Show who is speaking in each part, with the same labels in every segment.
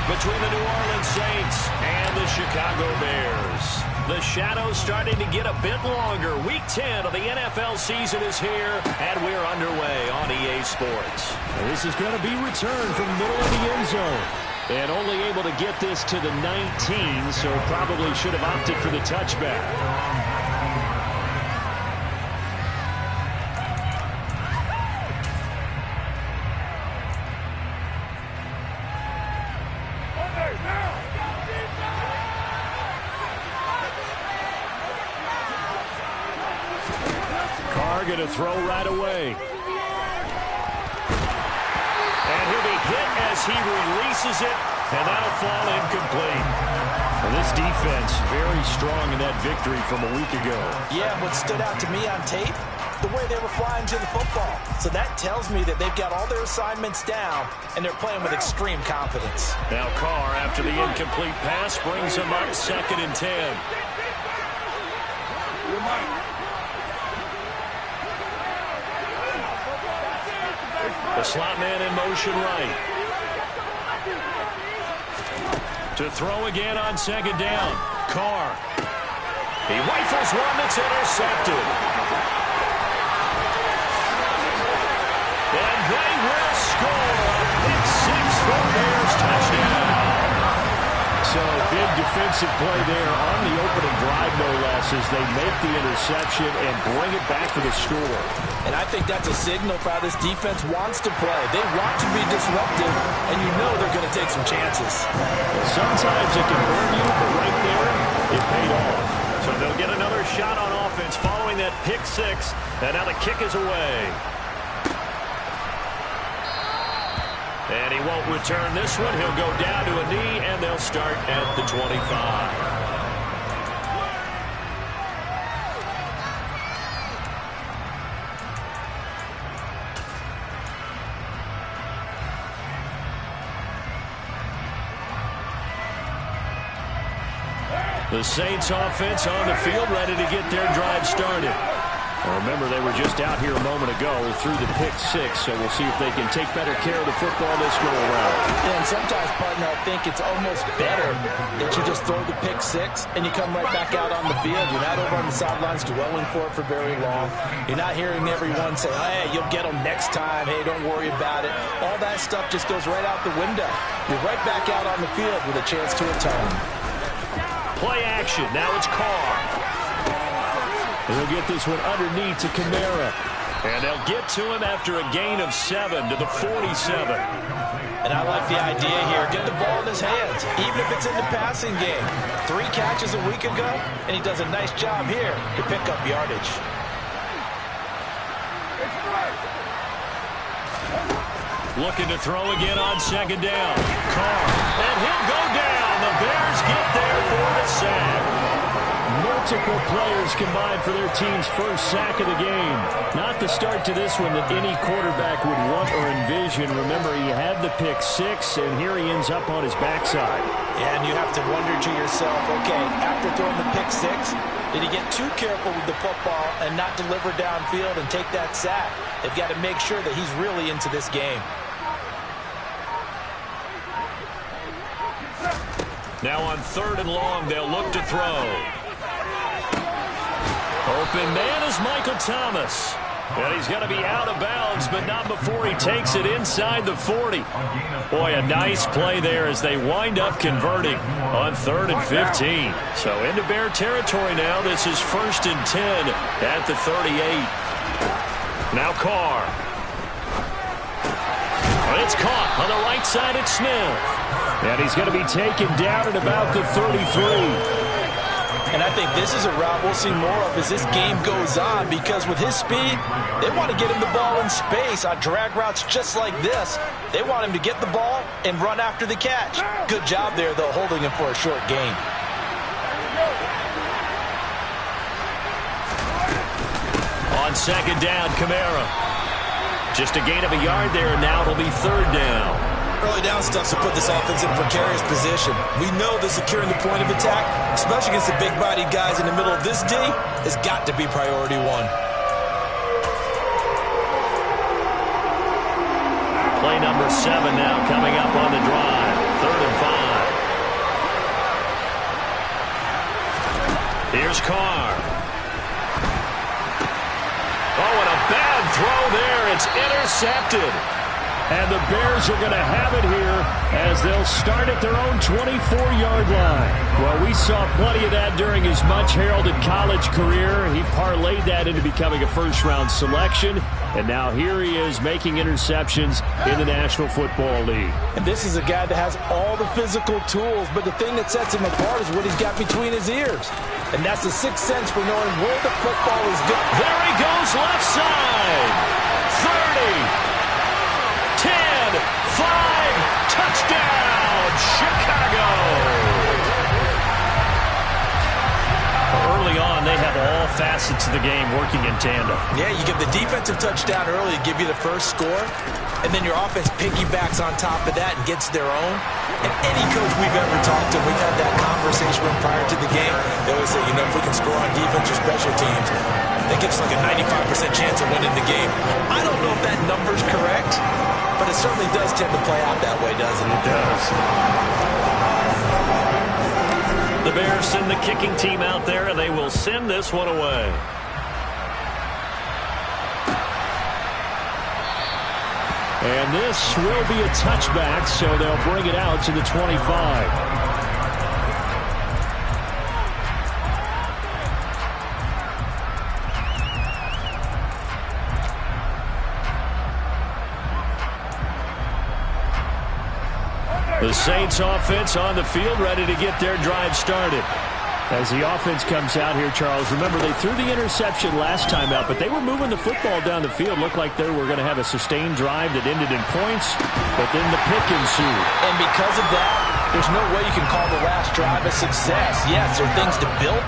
Speaker 1: between the New Orleans Saints and the Chicago Bears. The shadow's starting to get a bit longer. Week 10 of the NFL season is here, and we're underway on EA Sports.
Speaker 2: This is going to be returned from the middle of the end zone. And only able to get this to the 19, so probably should have opted for the touchback. Going to throw right away.
Speaker 1: And he'll be hit as he releases it, and that'll fall incomplete.
Speaker 2: Well, this defense very strong in that victory from a week ago.
Speaker 3: Yeah, what stood out to me on tape, the way they were flying to the football. So that tells me that they've got all their assignments down, and they're playing with extreme confidence.
Speaker 1: Now Carr, after the incomplete pass, brings him up 2nd and 10. The slot man in motion right. To throw again on 2nd down. Carr. He rifles one that's intercepted. And they will score a pick 6 for Bears touchdown.
Speaker 2: So big defensive play there on the opening drive, no less, as they make the interception and bring it back for the score.
Speaker 3: And I think that's a signal for how this defense wants to play. They want to be disruptive, and you know they're going to take some chances.
Speaker 2: Sometimes it can burn you, but right there, it paid off.
Speaker 1: So they'll get another shot on offense following that pick 6, and now the kick is away. And he won't return this one. He'll go down to a knee, and they'll start at the 25. The Saints offense on the field, ready to get their drive started.
Speaker 2: Now remember, they were just out here a moment ago through the pick 6, so we'll see if they can take better care of the football this go around.
Speaker 3: Yeah, and sometimes, partner, I think it's almost better that you just throw the pick 6 and you come right back out on the field. You're not over on the sidelines dwelling for it for very long. You're not hearing everyone say, hey, you'll get them next time. Hey, don't worry about it. All that stuff just goes right out the window. You're right back out on the field with a chance to atone.
Speaker 1: Play action. Now it's Carr.
Speaker 2: They'll get this one underneath to Kamara.
Speaker 1: And they'll get to him after a gain of 7 to the 47.
Speaker 3: And I like the idea here. Get the ball in his hands, even if it's in the passing game. 3 catches a week ago, and he does a nice job here to pick up yardage.
Speaker 1: Looking to throw again on 2nd down. Carr. And he'll go down. The Bears get there for the sack.
Speaker 2: Multiple players combined for their team's first sack of the game. Not the start to this one that any quarterback would want or envision. Remember, he had the pick 6, and here he ends up on his backside.
Speaker 3: Yeah, and you have to wonder to yourself, okay, after throwing the pick 6, did he get too careful with the football and not deliver downfield and take that sack? They've got to make sure that he's really into this game.
Speaker 1: Now on 3rd and long, they'll look to throw. Open man is Michael Thomas. And he's going to be out of bounds, but not before he takes it inside the 40. Boy, a nice play there as they wind up converting on 3rd and 15. So into Bear territory now. This is 1st and 10 at the 38. Now Carr. And it's caught on the right side at Smith.
Speaker 2: And he's going to be taken down at about the 33.
Speaker 3: And I think this is a route we'll see more of as this game goes on, because with his speed, they want to get him the ball in space on drag routes just like this. They want him to get the ball and run after the catch. Good job there, though, holding him for a short gain.
Speaker 1: On 2nd down, Kamara. Just a gain of a yard there, and now it'll be 3rd down.
Speaker 3: Early down stuff to put this offense in a precarious position. We know that securing the point of attack, especially against the big-bodied guys in the middle of this D, has got to be priority 1.
Speaker 1: Play number 7 now coming up on the drive. 3rd and 5. Here's Carr. Oh, and a bad throw there. It's intercepted.
Speaker 2: And the Bears are going to have it here as they'll start at their own 24-yard line. Well, we saw plenty of that during his much-heralded college career. He parlayed that into becoming a first-round selection. And now here he is making interceptions in the National Football League.
Speaker 3: And this is a guy that has all the physical tools, but the thing that sets him apart is what he's got between his ears. And that's the sixth sense for knowing where the football is going.
Speaker 1: There he goes, left side. 30. 10, 5, touchdown, Chicago. Early on, they have all facets of the game working in tandem.
Speaker 3: Yeah, you give the defensive touchdown early to give you the first score, and then your offense piggybacks on top of that and gets their own. And any coach we've ever talked to, we've had that conversation with prior to the game. They always say, if we can score on defense or special teams, that gives us like a 95% chance of winning the game. I don't know if that number's correct, but it certainly does tend to play out that way, doesn't it?
Speaker 1: It does. The Bears send the kicking team out there, and they will send this one away.
Speaker 2: And this will be a touchback, so they'll bring it out to the 25.
Speaker 1: The Saints offense on the field, ready to get their drive started.
Speaker 2: As the offense comes out here, Charles, remember they threw the interception last time out, but they were moving the football down the field. Looked like they were going to have a sustained drive that ended in points, but then the pick ensued.
Speaker 3: And because of that, there's no way you can call the last drive a success. Yes, there are things to build.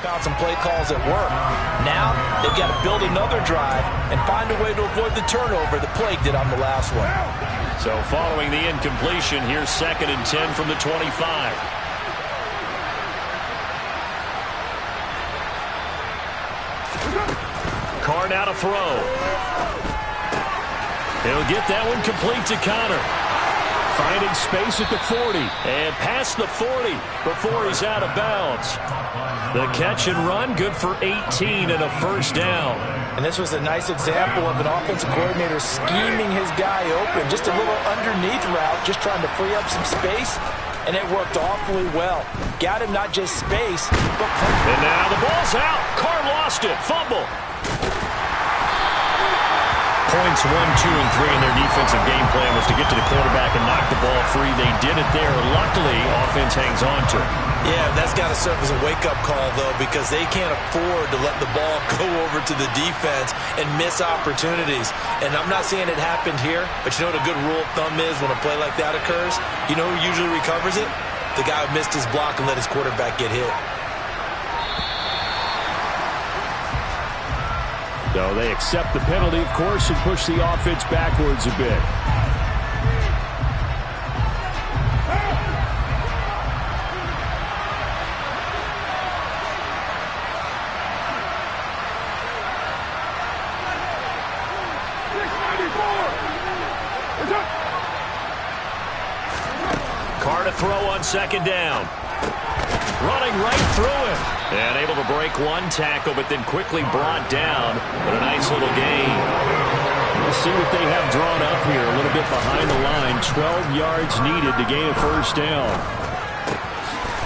Speaker 3: Found some play calls at work. Now they've got to build another drive and find a way to avoid the turnover that Plague did on the last one.
Speaker 1: So following the incompletion, here's 2nd and 10 from the 25. Carr now to throw. He'll get that one complete to Connor.
Speaker 2: Finding space at the 40.
Speaker 1: And past the 40 before he's out of bounds. The catch and run, good for 18 and a first down.
Speaker 3: And this was a nice example of an offensive coordinator scheming his guy open. Just a little underneath route, just trying to free up some space. And it worked awfully well. Got him not just space, but...
Speaker 1: And now the ball's out. Carr lost it. Fumble. Points 1, 2, and 3 in their defensive game plan was to get to the quarterback and knock the ball free. They did it there. Luckily, offense hangs on to it.
Speaker 3: Yeah, that's got to serve as a wake-up call, though, because they can't afford to let the ball go over to the defense and miss opportunities. And I'm not saying it happened here, but you know what a good rule of thumb is when a play like that occurs? You know who usually recovers it? The guy who missed his block and let his quarterback get hit.
Speaker 2: So they accept the penalty, of course, and push the offense backwards a bit.
Speaker 1: Carr to throw on 2nd down. Running right through him. And able to break one tackle, but then quickly brought down. But a nice little gain.
Speaker 2: We'll see what they have drawn up here. A little bit behind the line. 12 yards needed to gain a first down.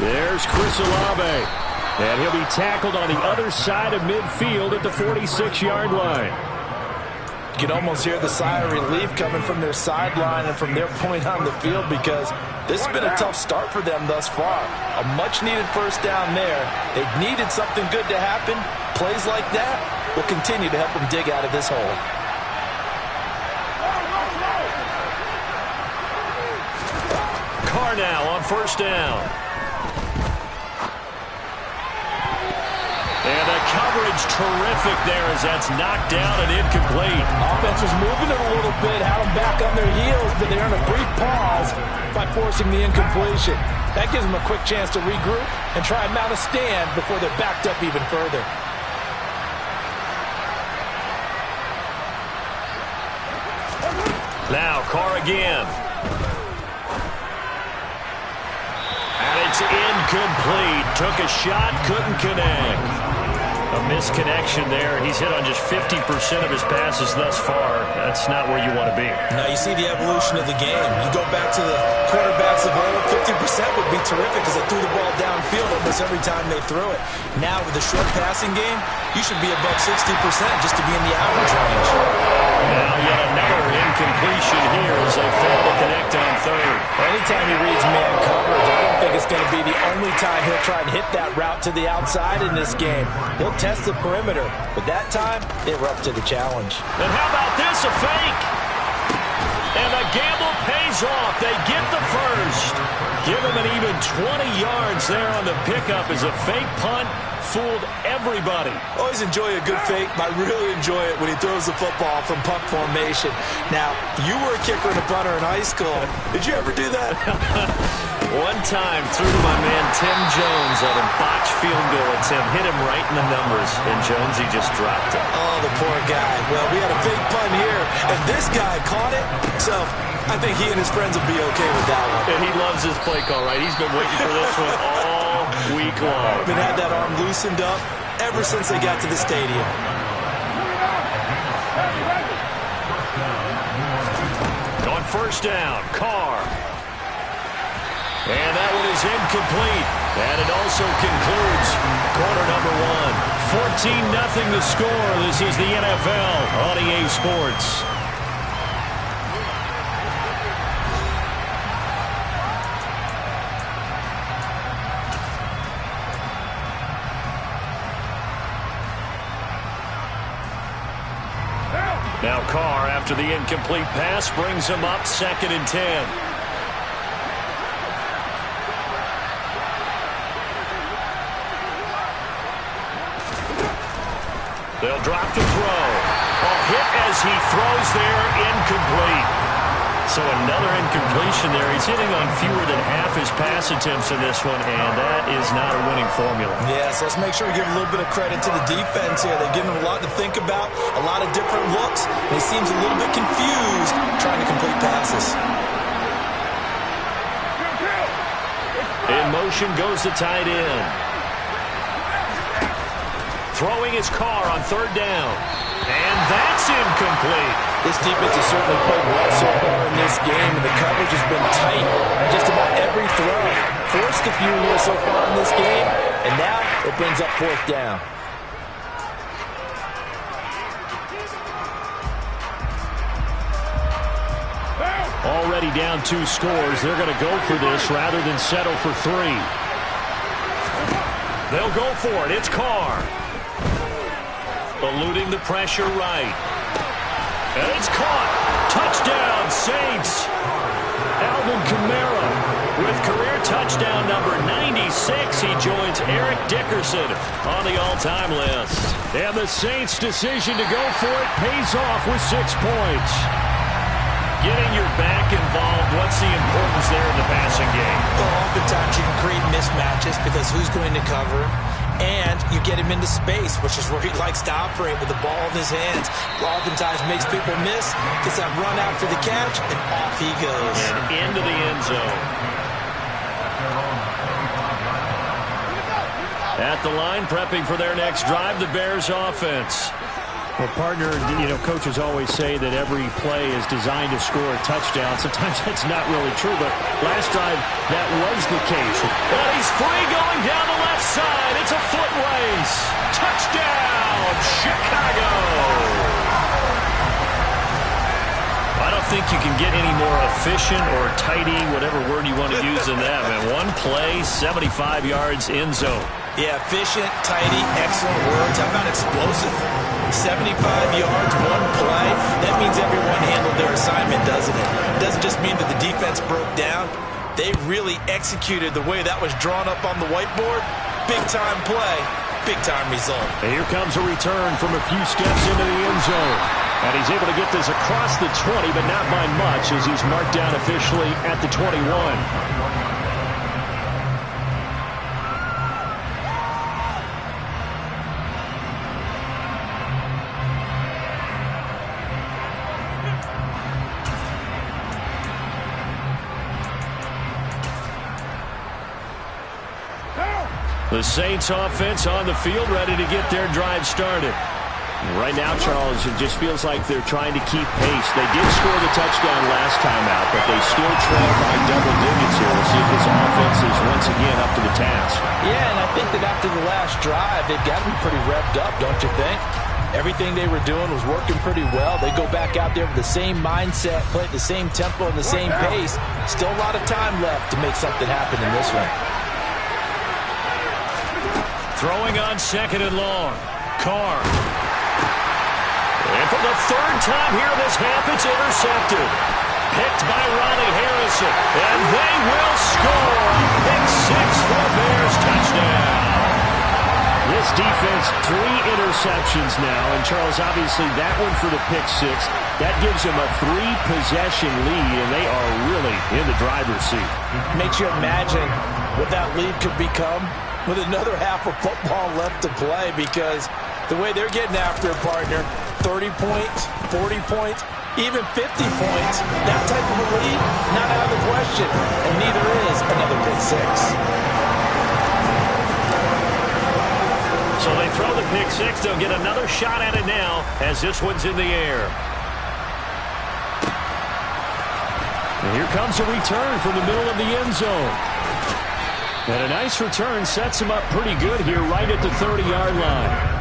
Speaker 2: There's Chris Olave. And he'll be tackled on the other side of midfield at the 46-yard line.
Speaker 3: You can almost hear the sigh of relief coming from their sideline and from their point on the field, because this has been a tough start for them thus far. A much-needed first down there. They've needed something good to happen. Plays like that will continue to help them dig out of this hole.
Speaker 1: Carr now on first down. And the coverage terrific there as that's knocked down and incomplete.
Speaker 3: Offense was moving it a little bit, had them back on their heels, but they earned a brief pause by forcing the incompletion. That gives them a quick chance to regroup and try and mount a stand before they're backed up even further.
Speaker 1: Now Carr again. And it's incomplete. Took a shot, couldn't connect. A misconnection there. He's hit on just 50% of his passes thus far. That's not where you want to be.
Speaker 3: Now you see the evolution of the game. You go back to the quarterbacks of old, 50% would be terrific because they threw the ball downfield almost every time they threw it. Now with the short passing game, you should be above 60% just to be in the average range.
Speaker 1: Now yet another incompletion here as they fail to connect on third.
Speaker 3: Anytime he reads man coverage, I don't think it's going to be the only time he'll try and hit that route to the outside in this game. He'll test the perimeter, but that time, they were up to the challenge.
Speaker 1: And how about this, a fake? And the gamble pays off. They get the first. Give him an even 20 yards there on the pickup as a fake punt fooled everybody.
Speaker 3: Always enjoy a good fake, but I really enjoy it when he throws the football from punt formation. Now, you were a kicker and a punter in high school. Did you ever do that?
Speaker 1: One time, threw to my man Tim Jones on a botched field goal attempt. Hit him right in the numbers, and Jonesy just dropped it.
Speaker 3: Oh, the poor guy. Well, we had a fake punt here, and this guy caught it, so I think he and his friends will be okay with that one.
Speaker 1: And he loves his play call, right? He's been waiting for this one all week long.
Speaker 3: Been had that arm loosened up ever since they got to the stadium.
Speaker 1: On first down, Carr. And that one is incomplete. And it also concludes quarter number one. 14-0 the score. This is the NFL on EA Sports. Now Carr, after the incomplete pass, brings him up 2nd and 10. They'll drop to throw. A hit as he throws there, incomplete. So another incompletion there. He's hitting on fewer than half his pass attempts in this one, and that is not a winning formula.
Speaker 3: Yes, let's make sure we give a little bit of credit to the defense here. They've given him a lot to think about, a lot of different looks, and he seems a little bit confused trying to complete passes.
Speaker 1: In motion goes the tight end. Throwing his Carr on 3rd down. And that's incomplete.
Speaker 3: This defense has certainly played well so far in this game, and the coverage has been tight on just about every throw. Forced a few here so far in this game, and now it brings up 4th down.
Speaker 2: Already down 2 scores. They're going to go for this rather than settle for 3.
Speaker 1: They'll go for it. It's Carr. Eluding the pressure right. And it's caught. Touchdown, Saints. Alvin Kamara with career touchdown number 96. He joins Eric Dickerson on the all-time list.
Speaker 2: And the Saints' decision to go for it pays off with 6 points.
Speaker 1: Getting your back involved, what's the importance there in the passing game?
Speaker 3: Well, oftentimes you can create mismatches because who's going to cover him? And you get him into space, which is where he likes to operate with the ball in his hands. Oftentimes makes people miss, gets that run after the catch, and off he goes.
Speaker 1: And into the end zone. At the line, prepping for their next drive, the Bears offense.
Speaker 2: Well, partner, coaches always say that every play is designed to score a touchdown. Sometimes that's not really true, but last drive, that was the case.
Speaker 1: And he's free going down the left side. It's a foot race. Touchdown, Chicago. I don't think you can get any more efficient or tidy, whatever word you want to use in that, man. One play, 75 yards, end zone.
Speaker 3: Yeah, efficient, tidy, excellent words. How about explosive? 75 yards, one play. That means everyone handled their assignment, doesn't it? It doesn't just mean that the defense broke down. They really executed the way that was drawn up on the whiteboard. Big-time play big-time result.
Speaker 2: And here comes a return from a few steps into the end zone. And he's able to get this across the 20, but not by much as he's marked down officially at the 21. The Saints offense on the field, ready to get their drive started. Right now, Charles, it just feels like they're trying to keep pace. They did score the touchdown last time out, but they still trail by double digits here. We'll see if this offense is once again up to the task.
Speaker 3: Yeah, and I think that after the last drive, they've got to be pretty revved up, don't you think? Everything they were doing was working pretty well. They go back out there with the same mindset, play at the same tempo and the same pace. Still a lot of time left to make something happen in this one.
Speaker 1: Throwing on second and long. Carr. And for the third time here this half, it's intercepted. Picked by Ronnie Harrison. And they will score. Pick six for the Bears. Touchdown.
Speaker 2: This defense, 3 interceptions now. And, Charles, obviously that one for the pick six. That gives them a 3-possession lead, and they are really in the driver's seat.
Speaker 3: Makes you imagine what that lead could become with another half of football left to play, because the way they're getting after a partner, 30 points, 40 points, even 50 points, that type of a lead, not out of the question, and neither is another pick six.
Speaker 1: So they throw the pick six. They'll get another shot at it now as this one's in the air.
Speaker 2: And here comes a return from the middle of the end zone. And a nice return sets him up pretty good here right at the 30-yard line.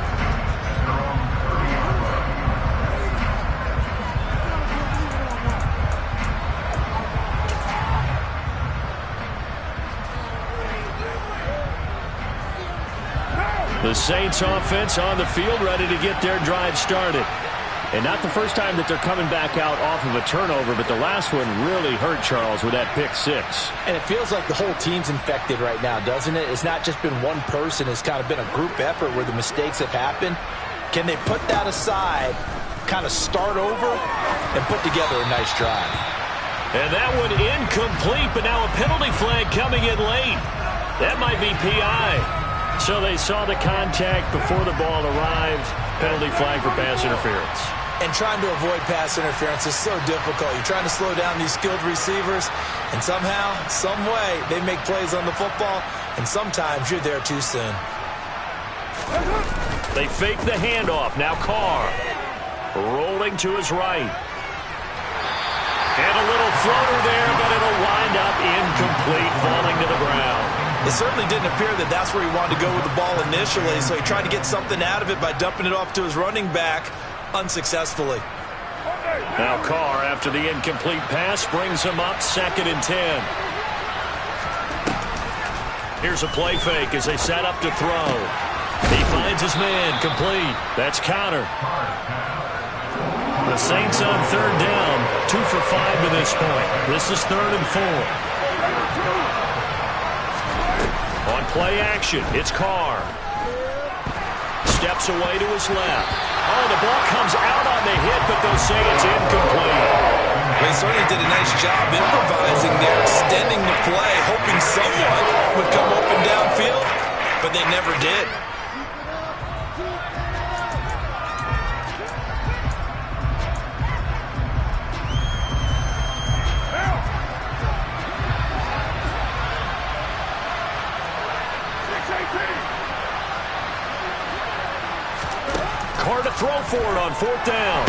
Speaker 1: The Saints offense on the field, ready to get their drive started.
Speaker 2: And not the first time that they're coming back out off of a turnover, but the last one really hurt, Charles, with that pick six.
Speaker 3: And it feels like the whole team's infected right now, doesn't it? It's not just been one person. It's kind of been a group effort where the mistakes have happened. Can they put that aside, kind of start over, and put together a nice drive?
Speaker 1: And that one incomplete, but now a penalty flag coming in late. That might be PI.
Speaker 2: So they saw the contact before the ball arrived. Penalty flag for pass interference.
Speaker 3: And trying to avoid pass interference is so difficult. You're trying to slow down these skilled receivers, and somehow, some way, they make plays on the football, and sometimes you're there too soon.
Speaker 1: They fake the handoff. Now Carr rolling to his right. And a little floater there, but it'll wind up incomplete, falling to the ground.
Speaker 3: It certainly didn't appear that that's where he wanted to go with the ball initially, so he tried to get something out of it by dumping it off to his running back unsuccessfully.
Speaker 1: Now Carr, after the incomplete pass, brings him up 2nd and 10. Here's a play fake as they set up to throw. He finds his man, complete. That's counter. The Saints on 3rd down, 2 for 5 to this point. This is 3rd and 4. On play action, it's Carr. Steps away to his left. Oh, the ball comes out on the hit, but they'll say it's incomplete.
Speaker 3: They certainly did a nice job improvising there, extending the play, hoping someone would come open downfield, but they never did.
Speaker 1: Carr to throw for it on 4th down.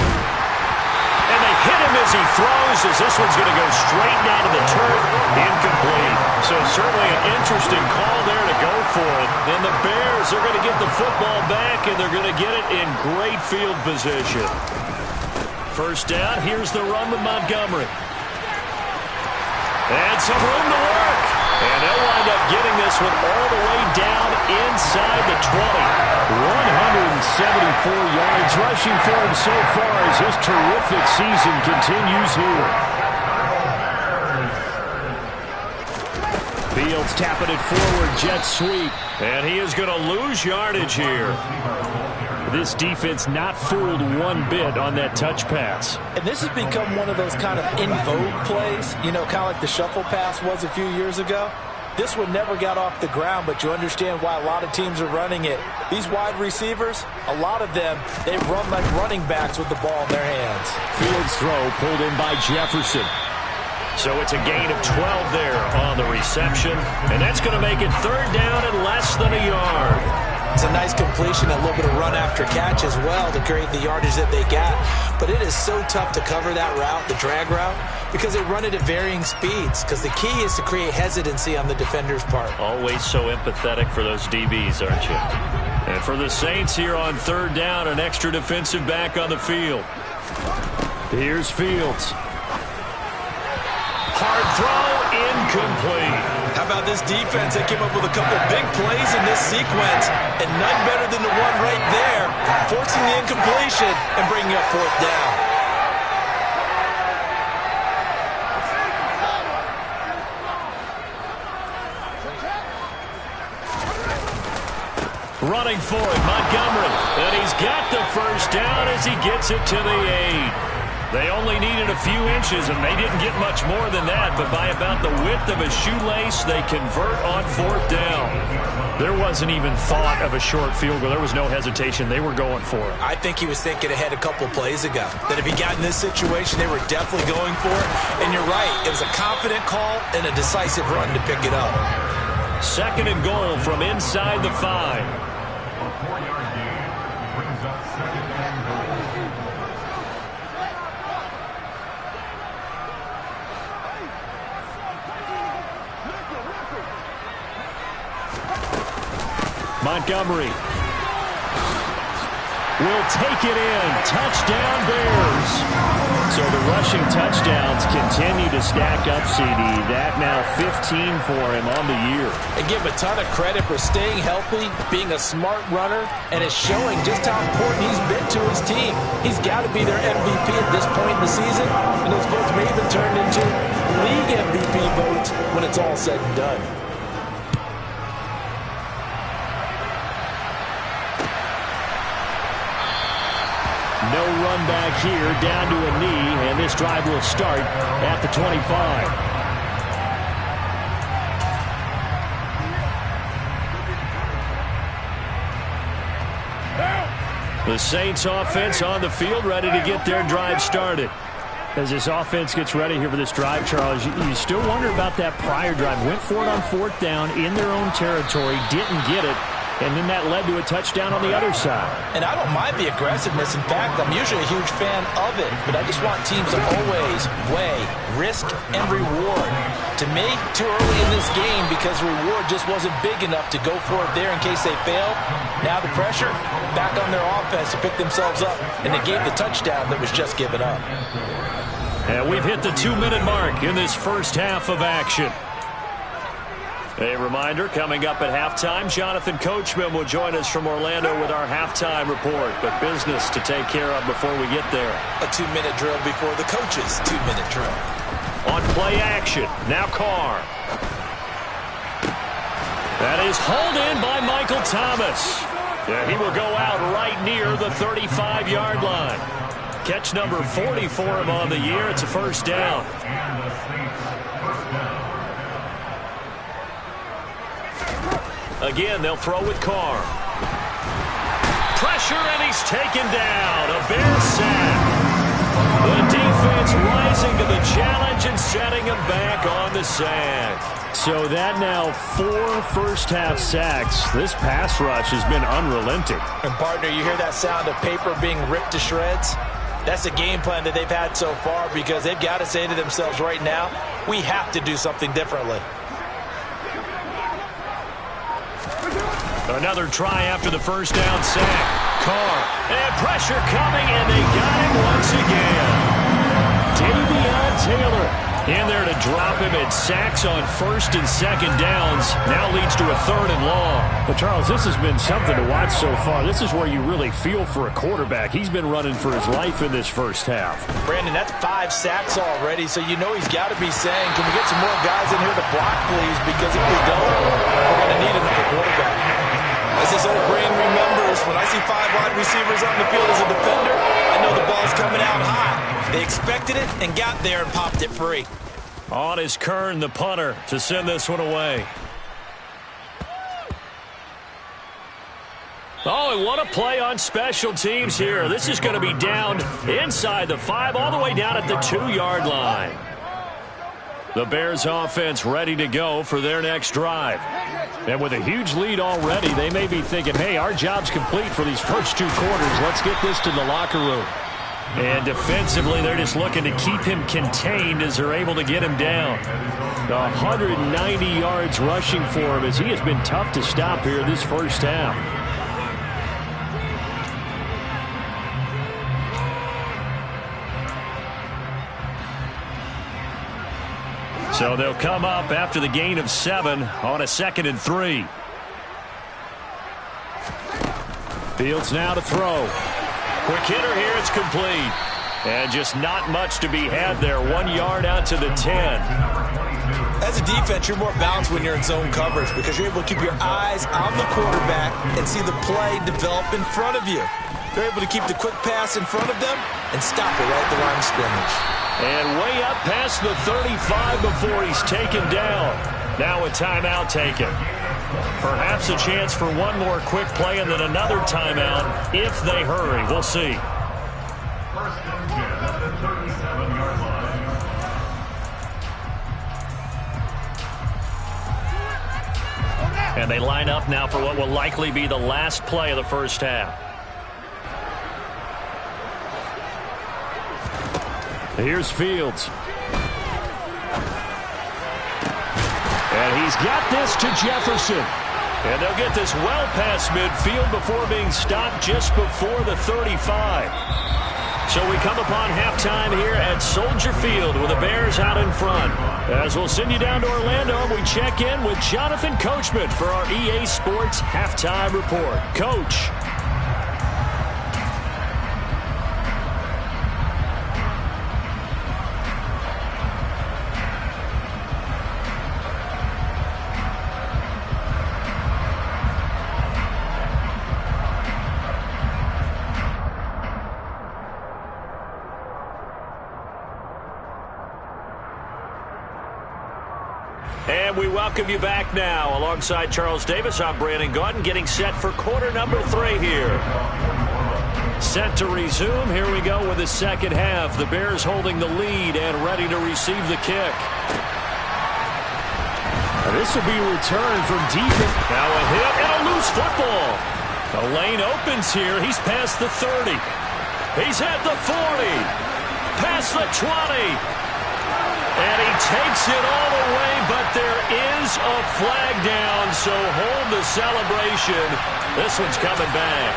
Speaker 1: And they hit him as he throws, as this one's going to go straight down to the turf. Incomplete. So certainly an interesting call there to go for it. And the Bears are going to get the football back, and they're going to get it in great field position. 1st down, here's the run with Montgomery. And some room to work. And they'll wind up getting this one all the way down inside the 20.
Speaker 2: 174 yards rushing for him so far as his terrific season continues here. Fields tapping it forward, jet sweep.
Speaker 1: And he is going to lose yardage here.
Speaker 2: This defense not fooled one bit on that touch pass.
Speaker 3: And this has become one of those kind of in vogue plays, you know, kind of like the shuffle pass was a few years ago. This one never got off the ground, but you understand why a lot of teams are running it. These wide receivers, a lot of them, they run like running backs with the ball in their hands.
Speaker 2: Fields throw pulled in by Jefferson.
Speaker 1: So it's a gain of 12 there on the reception, and that's going to make it third down and less than a yard.
Speaker 3: It's a nice completion, a little bit of run after catch as well to create the yardage that they got. But it is so tough to cover that route, the drag route, because they run it at varying speeds. Because the key is to create hesitancy on the defender's part.
Speaker 1: Always so empathetic for those DBs, aren't you? And for the Saints here on third down, an extra defensive back on the field.
Speaker 2: Here's Fields.
Speaker 1: Hard throw, incomplete.
Speaker 3: How about this defense? They came up with a couple big plays in this sequence, and none better than the one right there, forcing the incompletion and bringing up fourth down.
Speaker 1: Running for it, Montgomery. And he's got the first down as he gets it to the 8. They only needed a few inches, and they didn't get much more than that. But by about the width of a shoelace, they convert on fourth down. There wasn't even thought of a short field goal. There was no hesitation. They were going for it.
Speaker 3: I think he was thinking ahead a couple plays ago. That if he got in this situation, they were definitely going for it. And you're right. It was a confident call and a decisive run to pick it up.
Speaker 1: Second and goal from inside the 5.
Speaker 2: Montgomery will take it in. Touchdown, Bears. So the rushing touchdowns continue to stack up, CD. That now 15 for him on the year.
Speaker 3: And give him a ton of credit for staying healthy, being a smart runner, and it's showing just how important he's been to his team. He's got to be their MVP at this point in the season, and those votes may even turn into league MVP votes when it's all said and done.
Speaker 2: No run back here, down to a knee, and this drive will start at the 25.
Speaker 1: The Saints offense on the field, ready to get their drive started.
Speaker 2: As this offense gets ready here for this drive, Charles, you still wonder about that prior drive. Went for it on fourth down in their own territory, didn't get it. And then that led to a touchdown on the other side.
Speaker 3: And I don't mind the aggressiveness. In fact, I'm usually a huge fan of it. But I just want teams to always weigh risk and reward. To me, too early in this game because the reward just wasn't big enough to go for it there in case they failed. Now the pressure back on their offense to pick themselves up. And they gave the touchdown that was just given up.
Speaker 1: And we've hit the 2-minute mark in this first half of action. A reminder, coming up at halftime, Jonathan Coachman will join us from Orlando with our halftime report. But business to take care of before we get there.
Speaker 3: A 2-minute drill before the coach's 2-minute drill.
Speaker 1: On play action, now Carr. That is hauled in by Michael Thomas. Yeah, he will go out right near the 35-yard line. Catch number 40 for him on the year. It's a first down. Again, they'll throw with Carr. Pressure, and he's taken down. A Bear sack. The defense rising to the challenge and setting him back on the sack.
Speaker 2: So that now 4 first-half sacks. This pass rush has been unrelenting.
Speaker 3: And, partner, you hear that sound of paper being ripped to shreds? That's the game plan that they've had so far because they've got to say to themselves right now, we have to do something differently.
Speaker 1: Another try after the first down sack. Carr, and pressure coming, and they got him once again.
Speaker 2: Davion Taylor In there to drop him, and sacks on first and second downs. Now leads to a third and long. But, Charles, this has been something to watch so far. This is where you really feel for a quarterback. He's been running for his life in this first half.
Speaker 3: Brandon, that's 5 sacks already, so you know he's got to be saying, can we get some more guys in here to block, please? Because if we don't, we're going to need another quarterback. As his old brain remembers, when I see 5 wide receivers on the field as a defender, I know the ball's coming out high. They expected it and got there and popped it free.
Speaker 1: On is Kern, the punter, to send this one away. Oh, and what a play on special teams here. This is going to be down inside the 5, all the way down at the 2-yard line. The Bears offense ready to go for their next drive. And with a huge lead already, they may be thinking, hey, our job's complete for these first 2 quarters. Let's get this to the locker room. And defensively, they're just looking to keep him contained as they're able to get him down. 190 yards rushing for him as he has been tough to stop here this first half. So they'll come up after the gain of 7 on a 2nd and 3. Fields now to throw. Quick hitter here, it's complete. And just not much to be had there. 1 yard out to the 10.
Speaker 3: As a defense, you're more balanced when you're in zone coverage because you're able to keep your eyes on the quarterback and see the play develop in front of you. They're able to keep the quick pass in front of them and stop it right at the line of scrimmage.
Speaker 1: And way up past the 35 before he's taken down. Now a timeout taken. Perhaps a chance for one more quick play and then another timeout if they hurry. We'll see. And they line up now for what will likely be the last play of the first half. Here's Fields. And he's got this to Jefferson. And they'll get this well past midfield before being stopped just before the 35. So we come upon halftime here at Soldier Field with the Bears out in front. As we'll send you down to Orlando, we check in with Jonathan Coachman for our EA Sports Halftime Report. Coach. And we welcome you back now. Alongside Charles Davis, I'm Brandon Gaudin, getting set for quarter number 3 here. Set to resume. Here we go with the second half. The Bears holding the lead and ready to receive the kick. This will be returned from deep. Now a hit and a loose football. The lane opens here. He's past the 30. He's at the 40. Past the 20. And he takes it all the way, but there is a flag down, so hold the celebration. This one's coming back.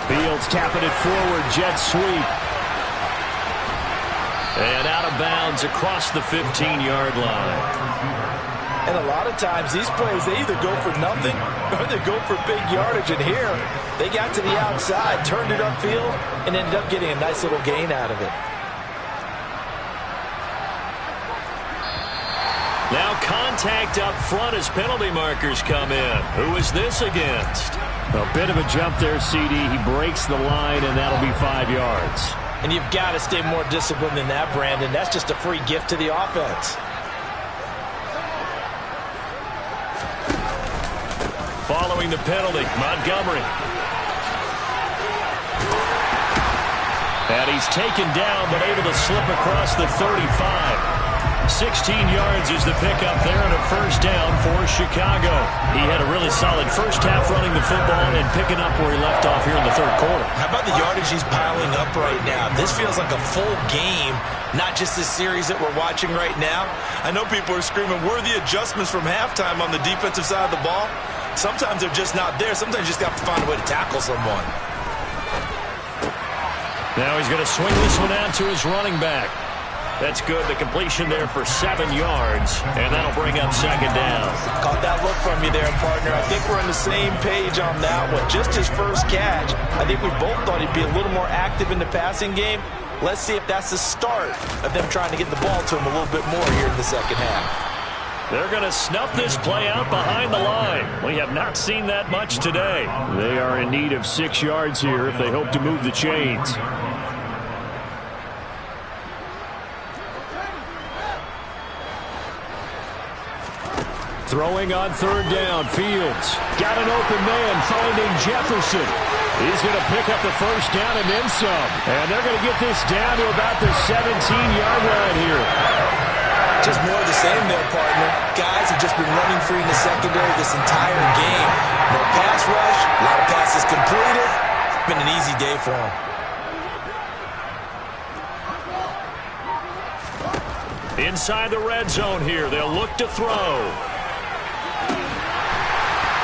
Speaker 1: Fields tapping it forward, jet sweep. And out of bounds across the 15-yard line.
Speaker 3: And a lot of times, these plays, they either go for nothing or they go for big yardage. And here, they got to the outside, turned it upfield, and ended up getting a nice little gain out of it.
Speaker 1: Now contact up front as penalty markers come in. Who is this against?
Speaker 2: A bit of a jump there, CD. He breaks the line, and that'll be 5 yards.
Speaker 3: And you've got to stay more disciplined than that, Brandon. That's just a free gift to the offense.
Speaker 1: Following the penalty, Montgomery. And he's taken down, but able to slip across the 35. 16 yards is the pickup there and a first down for Chicago. He had a really solid first half running the football and picking up where he left off here in the third quarter.
Speaker 3: How about the yardage he's piling up right now? This feels like a full game, not just this series that we're watching right now. I know people are screaming, where are the adjustments from halftime on the defensive side of the ball? Sometimes they're just not there. Sometimes you just have to find a way to tackle someone.
Speaker 1: Now he's going to swing this one out to his running back. That's good. The completion there for 7 yards, and that'll bring up second down.
Speaker 3: Caught that look from you there, partner. I think we're on the same page on that one. Just his first catch. I think we both thought he'd be a little more active in the passing game. Let's see if that's the start of them trying to get the ball to him a little bit more here in the second half.
Speaker 1: They're going to snuff this play out behind the line. We have not seen that much today.
Speaker 2: They are in need of 6 yards here if they hope to move the chains. Throwing on third down, Fields. Got an open man, finding Jefferson. He's going to pick up the first down and then some. And they're going to get this down to about the 17-yard line here.
Speaker 3: Just more of the same there, partner. Guys have just been running free in the secondary this entire game. No pass rush, a lot of passes completed. It's been an easy day for them.
Speaker 1: Inside the red zone here, they'll look to throw.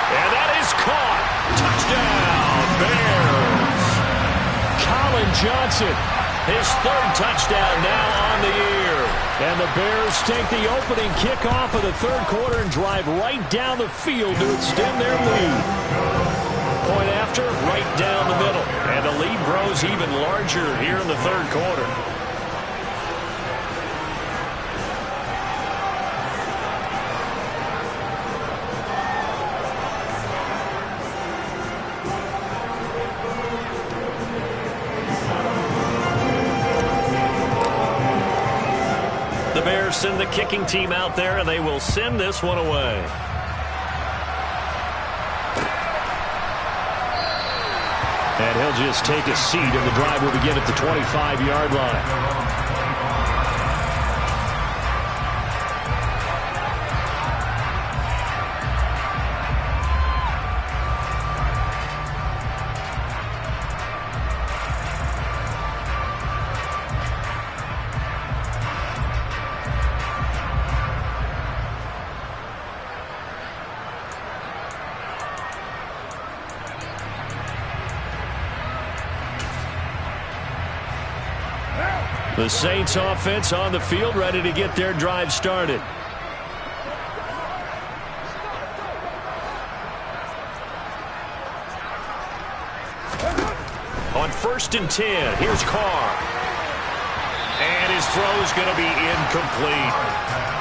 Speaker 1: And that is caught. Touchdown, Bears.
Speaker 2: Colin Johnson,
Speaker 1: his third touchdown now on the year.
Speaker 2: And the Bears take the opening kickoff of the third quarter and drive right down the field to extend their lead.
Speaker 1: Point after, right down the middle. And the lead grows even larger here in the third quarter. The Bears send the kicking team out there, and they will send this one away.
Speaker 2: And he'll just take a seat, and the drive will begin at the 25-yard line.
Speaker 1: The Saints offense on the field, ready to get their drive started. On 1st and 10, here's Carr. And his throw is going to be incomplete.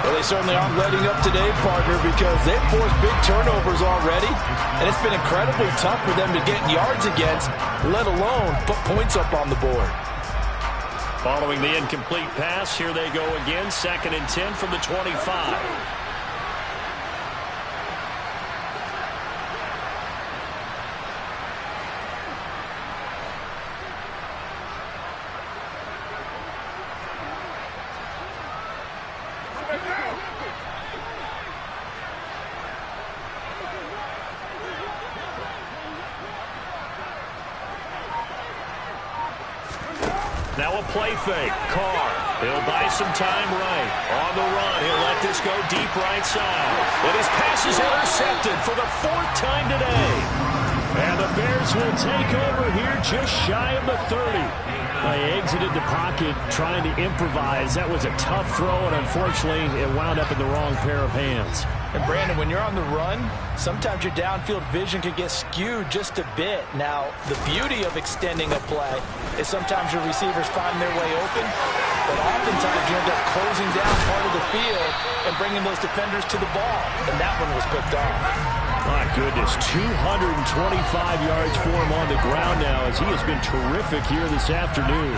Speaker 3: Well, they certainly aren't letting up today, partner, because they've forced big turnovers already. And it's been incredibly tough for them to get yards against, let alone put points up on the board.
Speaker 1: Following the incomplete pass, here they go again. 2nd and 10 from the 25. Now a play fake. Carr. He'll buy some time right. On the run, he'll let this go deep right side. And his pass is intercepted for the 4th time today.
Speaker 2: And the Bears will take over here just shy of the 30. They exited the pocket trying to improvise. That was a tough throw, and unfortunately, it wound up in the wrong pair of hands.
Speaker 3: And Brandon, when you're on the run, sometimes your downfield vision can get skewed just a bit. Now, the beauty of extending a play is sometimes your receivers find their way open, but oftentimes you end up closing down part of the field and bringing those defenders to the ball, and that one was picked off.
Speaker 2: My goodness, 225 yards for him on the ground now as he has been terrific here this afternoon.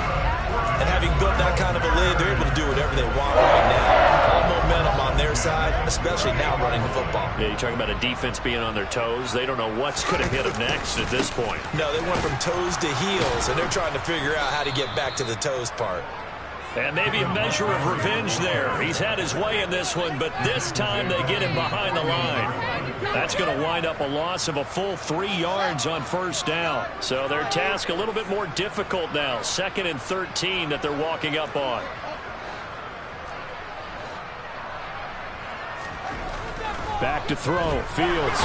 Speaker 3: And having built that kind of a lead, they're able to do whatever they want right now. All momentum on their side, especially now running the football.
Speaker 1: Yeah, you're talking about a defense being on their toes. They don't know what's going to hit them next at this point.
Speaker 3: No, they went from toes to heels, and they're trying to figure out how to get back to the toes part.
Speaker 1: And maybe a measure of revenge there. He's had his way in this one, but this time they get him behind the line. That's going to wind up a loss of a full 3 yards on first down. So their task a little bit more difficult now. 2nd and 13 that they're walking up on.
Speaker 2: Back to throw. Fields.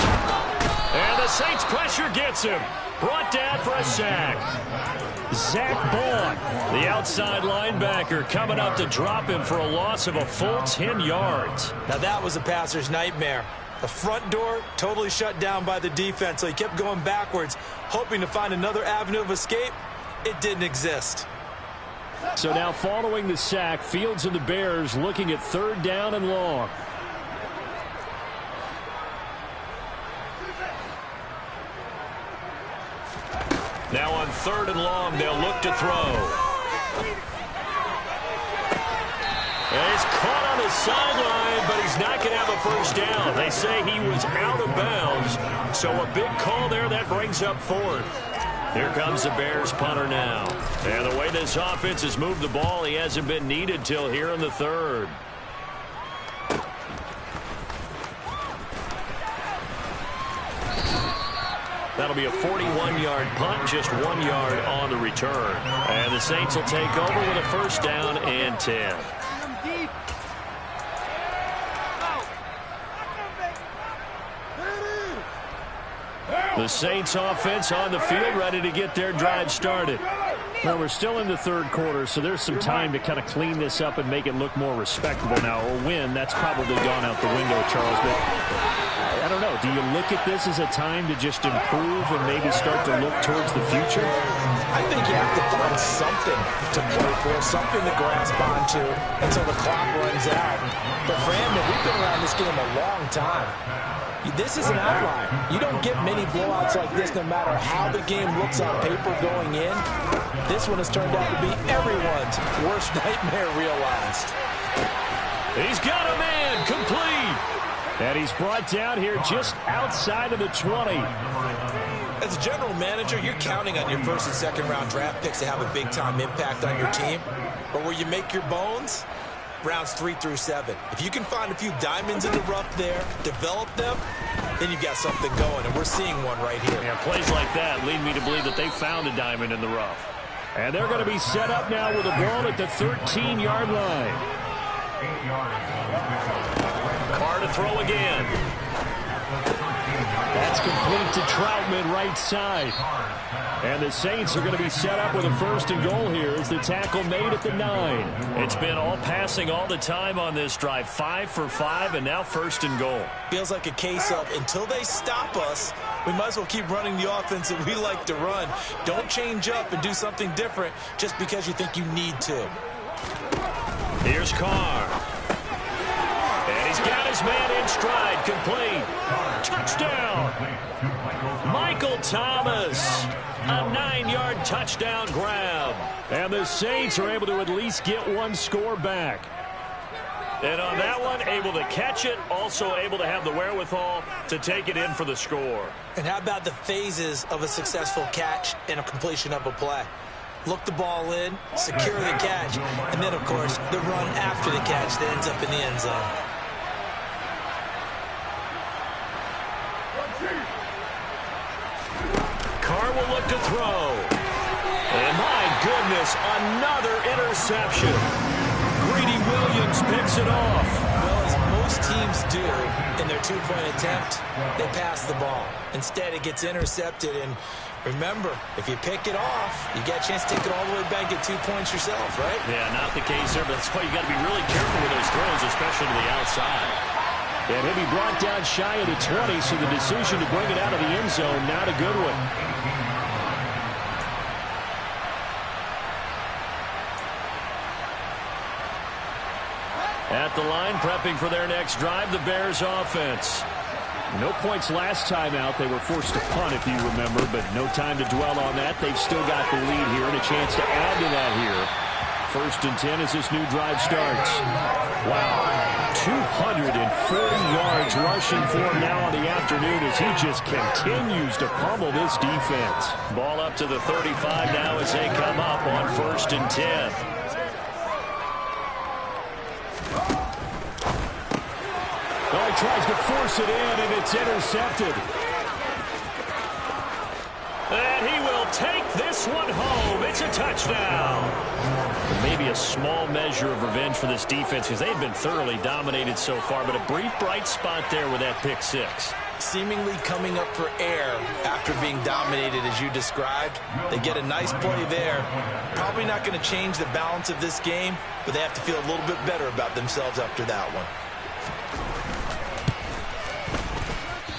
Speaker 1: And the Saints pressure gets him. Brought down for a sack. Zach Bond, the outside linebacker, coming up to drop him for a loss of a full 10 yards.
Speaker 3: Now that was a passer's nightmare. The front door totally shut down by the defense, so he kept going backwards, hoping to find another avenue of escape. It didn't exist.
Speaker 2: So now following the sack, Fields and the Bears looking at 3rd down and long.
Speaker 1: Now on 3rd and long, they'll look to throw. And he's caught on the sideline, but he's not going to have a first down. They say he was out of bounds, so a big call there that brings up 4th. Here comes the Bears punter now. And the way this offense has moved the ball, he hasn't been needed till here in the 3rd. That'll be a 41-yard punt, just 1 yard on the return. And the Saints will take over with a first down and 10. The Saints offense on the field, ready to get their drive started.
Speaker 2: Well, we're still in the 3rd quarter, so there's some time to kind of clean this up and make it look more respectable now. Or win, that's probably gone out the window, Charles. But I don't know. Do you look at this as a time to just improve and maybe start to look towards the future?
Speaker 3: I think you have to find something to play for, something to grasp onto until the clock runs out. But Brandon, we've been around this game a long time. This is an outlier. You don't get many blowouts like this no matter how the game looks on paper going in. This one has turned out to be everyone's worst nightmare realized.
Speaker 1: He's got a man, complete.
Speaker 2: And he's brought down here just outside of the 20.
Speaker 3: As a general manager, you're counting on your 1st and 2nd round draft picks to have a big-time impact on your team. But where you make your bones, rounds 3 through 7. If you can find a few diamonds in the rough there, develop them, then you've got something going, and we're seeing one right here.
Speaker 1: Yeah, plays like that lead me to believe that they found a diamond in the rough.
Speaker 2: And they're going to be set up now with a ball at the 13-yard line.
Speaker 1: Carr to throw again.
Speaker 2: That's complete to Troutman, right side. And the Saints are going to be set up with a 1st and goal here as the tackle made at the 9.
Speaker 1: It's been all passing all the time on this drive. 5 for 5, and now 1st and goal.
Speaker 3: Feels like a case of until they stop us, we might as well keep running the offense that we like to run. Don't change up and do something different just because you think you need to.
Speaker 1: Here's Carr. And he's got his man in stride, complete. Touchdown. Michael Thomas. A 9-yard touchdown grab.
Speaker 2: And the Saints are able to at least get one score back.
Speaker 1: And on that one, able to catch it, also able to have the wherewithal to take it in for the score.
Speaker 3: And how about the phases of a successful catch and a completion of a play? Look the ball in, secure the catch, and then, of course, the run after the catch that ends up in the end zone.
Speaker 1: Carr will look to throw. And my goodness, another interception. Greedy Williams picks it off.
Speaker 3: Well, as most teams do in their two-point attempt, they pass the ball. Instead, it gets intercepted. And remember, if you pick it off, you get a chance to take it all the way back and get 2 points yourself, right?
Speaker 1: Yeah, not the case there, but that's why you got to be really careful with those throws, especially to the outside.
Speaker 2: And he'll be brought down shy of the 20, so the decision to bring it out of the end zone, not a good one.
Speaker 1: At the line, prepping for their next drive, the Bears offense.
Speaker 2: No points last time out. They were forced to punt, if you remember, but no time to dwell on that. They've still got the lead here and a chance to add to that here. 1st and 10 as this new drive starts. Wow. 240 yards rushing for him now on the afternoon as he just continues to pummel this defense.
Speaker 1: Ball up to the 35 now as they come up on 1st and 10.
Speaker 2: tries to force it in, and it's intercepted.
Speaker 1: And he will take this one home. It's a touchdown. Maybe a small measure of revenge for this defense because they've been thoroughly dominated so far, but a brief bright spot there with that pick six.
Speaker 3: Seemingly coming up for air after being dominated as you described. They get a nice play there. Probably not going to change the balance of this game, but they have to feel a little bit better about themselves after that one.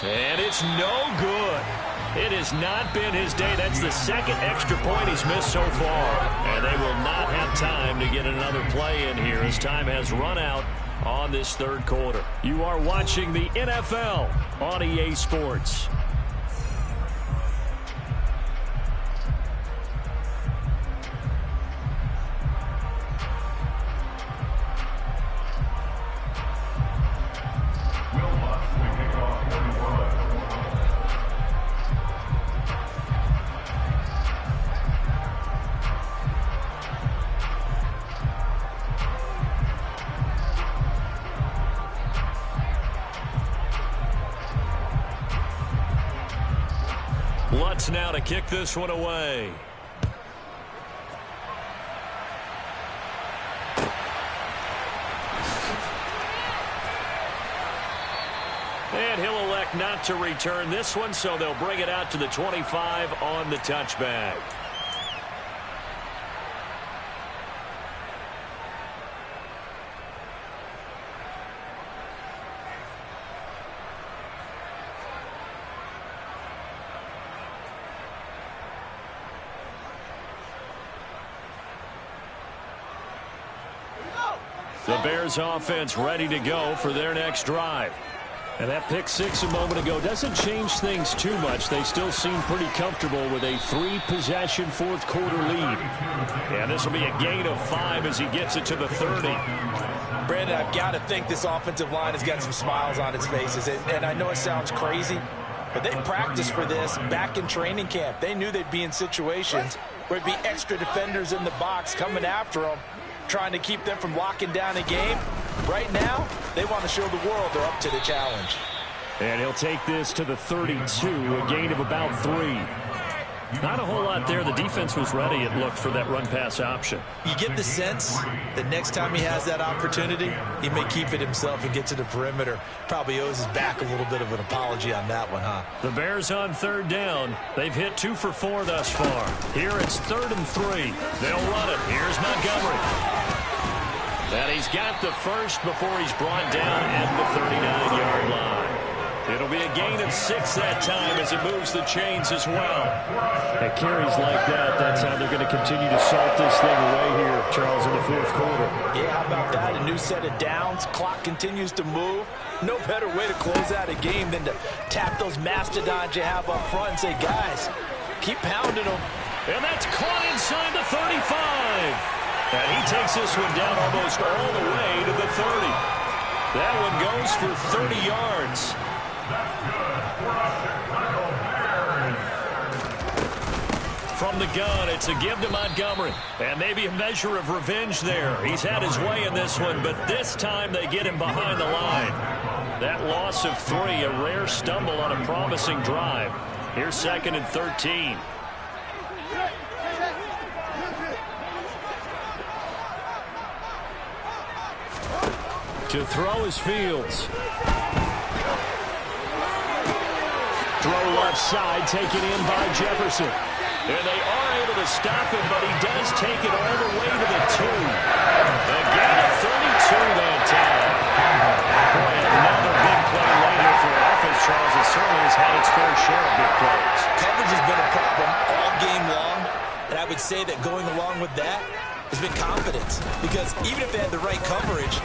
Speaker 1: And it's no good. It has not been his day. That's the second extra point he's missed so far. And they will not have time to get another play in here as time has run out on this third quarter. You are watching the NFL on EA Sports. Lutz now to kick this one away. And he'll elect not to return this one, so they'll bring it out to the 25 on the touchback. The Bears offense ready to go for their next drive. And that pick six a moment ago doesn't change things too much. They still seem pretty comfortable with a three-possession fourth quarter lead. And this will be a gain of 5 as he gets it to the 30.
Speaker 3: Brandon, I've got to think this offensive line has got some smiles on its faces. And I know it sounds crazy, but they practiced for this back in training camp. They knew they'd be in situations where it'd be extra defenders in the box coming after them, trying to keep them from locking down a game. Right now, they want to show the world they're up to the challenge.
Speaker 2: And he'll take this to the 32, a gain of about 3. Not a whole lot there. The defense was ready, it looked, for that run-pass option.
Speaker 3: You get the sense that next time he has that opportunity, he may keep it himself and get to the perimeter. Probably owes his back a little bit of an apology on that one, huh?
Speaker 1: The Bears on third down. They've hit 2 for 4 thus far. Here it's 3rd and 3. They'll run it. Here's Montgomery. And he's got the first before he's brought down at the 39-yard line. It'll be a gain of 6 that time as it moves the chains as well.
Speaker 2: At carries like that, that's how they're going to continue to salt this thing away here, Charles, in the fourth quarter.
Speaker 3: Yeah, how about that? A new set of downs. Clock continues to move. No better way to close out a game than to tap those mastodons you have up front and say, guys, keep pounding them.
Speaker 1: And that's caught inside the 35. And he takes this one down almost all the way to the 30. That one goes for 30 yards. From the gun, it's a give to Montgomery. And maybe a measure of revenge there. He's had his way in this one, but this time they get him behind the line. That loss of 3, a rare stumble on a promising drive. Here's 2nd and 13.
Speaker 2: To throw is Fields. Throw left side, taken in by Jefferson.
Speaker 1: And they are able to stop him, but he does take it all the way to the 2. Again, a 32 that time. Boy, another big play later for offense. Charles, it certainly has had its fair share of big plays.
Speaker 3: Coverage has been a problem all game long, and I would say that going along with that has been confidence. Because even if they had the right coverage,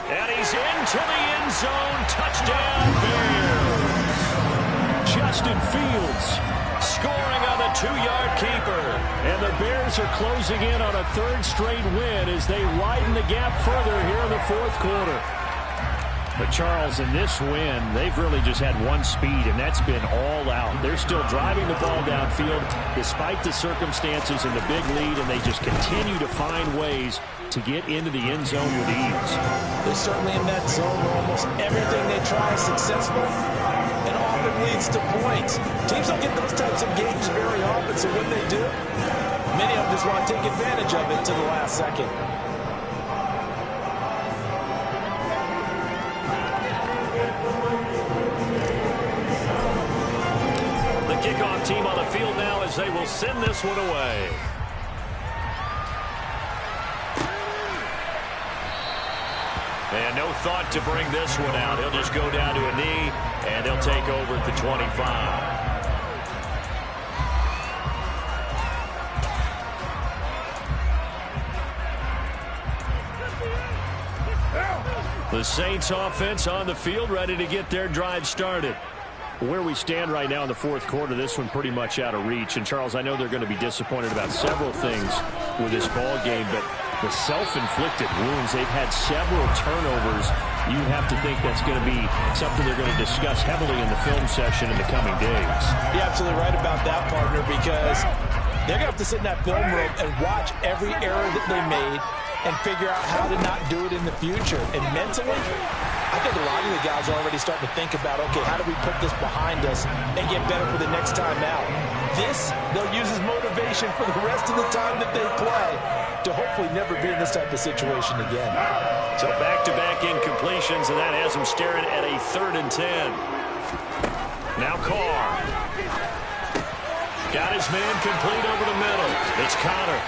Speaker 1: and he's into the end zone. Touchdown, Bears.
Speaker 2: Justin Fields
Speaker 1: scoring on the 2-yard keeper.
Speaker 2: And the Bears are closing in on a 3rd straight win as they widen the gap further here in the fourth quarter. But, Charles, in this win, they've really just had one speed, and that's been all out. They're still driving the ball downfield despite the circumstances and the big lead, and they just continue to find ways to get into the end zone with ease.
Speaker 3: They're certainly in that zone where almost everything they try is successful and often leads to points. Teams don't get those types of games very often, so when they do, many of them just want to take advantage of it to the last second.
Speaker 1: The kickoff team on the field now as they will send this one away. And no thought to bring this one out. He'll just go down to a knee, and they'll take over at the 25. The Saints offense on the field, ready to get their drive started.
Speaker 2: Where we stand right now in the fourth quarter, this one pretty much out of reach. And, Charles, I know they're going to be disappointed about several things with this ball game, but the self-inflicted wounds, they've had several turnovers. You have to think that's going to be something they're going to discuss heavily in the film session in the coming days.
Speaker 3: You're absolutely right about that, partner, because they're going to have to sit in that film room and watch every error that they made and figure out how to not do it in the future. And mentally, I think a lot of the guys are already starting to think about, okay, how do we put this behind us and get better for the next time out? This, they'll use as motivation for the rest of the time that they play to hopefully never be in this type of situation again.
Speaker 1: So back-to-back incompletions, and that has him staring at a 3rd and 10. Now Carr. Got his man complete over the middle. It's Connor.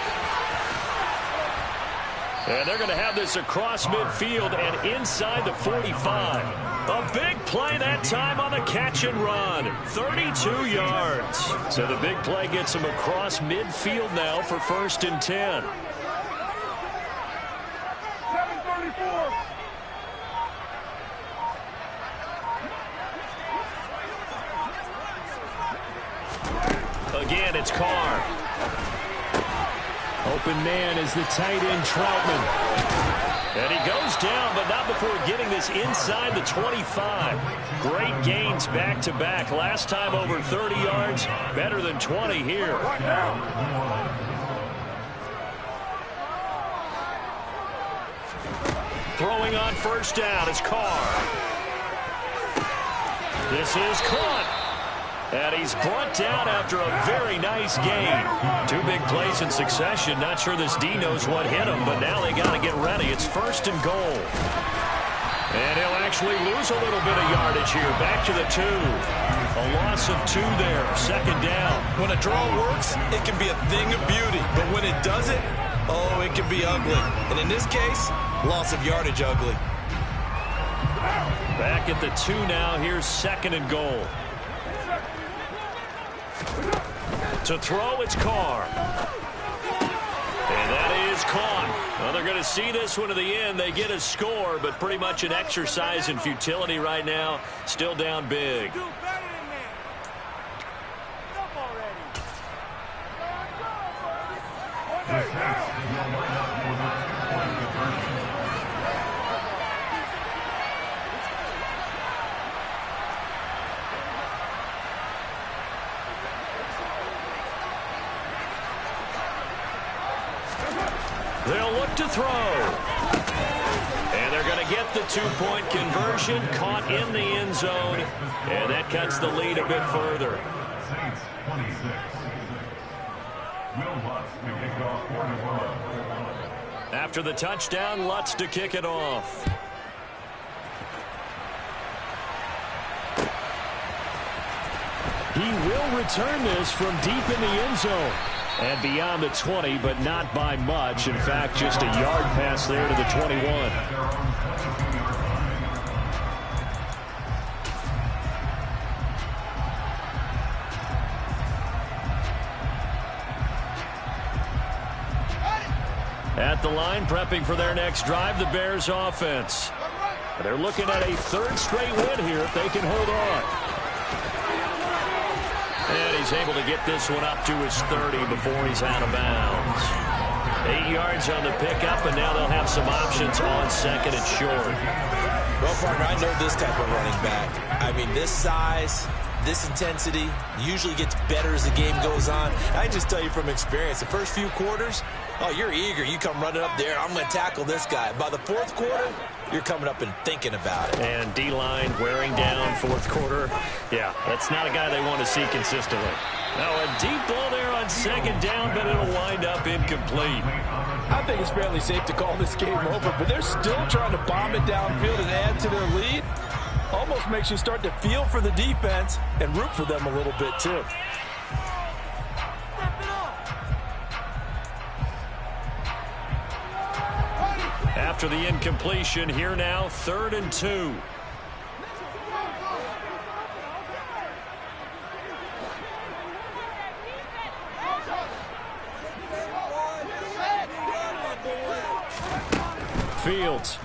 Speaker 1: And they're going to have this across midfield and inside the 45. A big play that time on the catch and run. 32 yards. So the big play gets him across midfield now for 1st and 10. 7:34. Again, it's Carr.
Speaker 2: Open man is the tight end, Troutman.
Speaker 1: And he goes down, but not before getting this inside the 25. Great gains back-to-back. Last time over 30 yards, better than 20 here. Throwing on 1st down is Carr. This is caught. And he's brought down after a very nice gain. 2 big plays in succession. Not sure this D knows what hit him, but now they got to get ready. It's 1st and goal. And he'll actually lose a little bit of yardage here. Back to the 2. A loss of 2 there. 2nd down.
Speaker 3: When a draw works, it can be a thing of beauty. But when it doesn't, oh, it can be ugly. And in this case, loss of yardage ugly.
Speaker 1: Back at the 2 now. Here's 2nd and goal. To throw, it's Carr. And that is caught. Well, they're going to see this one to the end. They get a score, but pretty much an exercise in futility right now. Still down big. They'll look to throw. And they're going to get the 2-point conversion, caught in the end zone. And that cuts the lead a bit further.
Speaker 4: Saints 26. Will Lutz to kick off quarter 1.
Speaker 1: After the touchdown, Lutz to kick it off.
Speaker 2: He will return this from deep in the end zone. And beyond the 20, but not by much. In fact, just a yard pass there to the 21.
Speaker 1: At the line, prepping for their next drive, the Bears offense. They're looking at a 3rd straight win here if they can hold on. And he's able to get this one up to his 30 before he's out of bounds. 8 yards on the pickup, and now they'll have some options on 2nd and short.
Speaker 3: Well, partner, I know this type of running back. I mean, this size, this intensity usually gets better as the game goes on. I just tell you from experience, the first few quarters, Oh, you're eager. You come running up there. I'm going to tackle this guy. By the fourth quarter, you're coming up and thinking about it.
Speaker 1: And D-line wearing down fourth quarter. Yeah, that's not a guy they want to see consistently. Now a deep ball there on second down, but it'll wind up incomplete.
Speaker 3: I think it's fairly safe to call this game over, but they're still trying to bomb it downfield and add to their lead. Almost makes you start to feel for the defense and root for them a little bit too.
Speaker 1: After the incompletion, here now, 3rd and 2. Fields.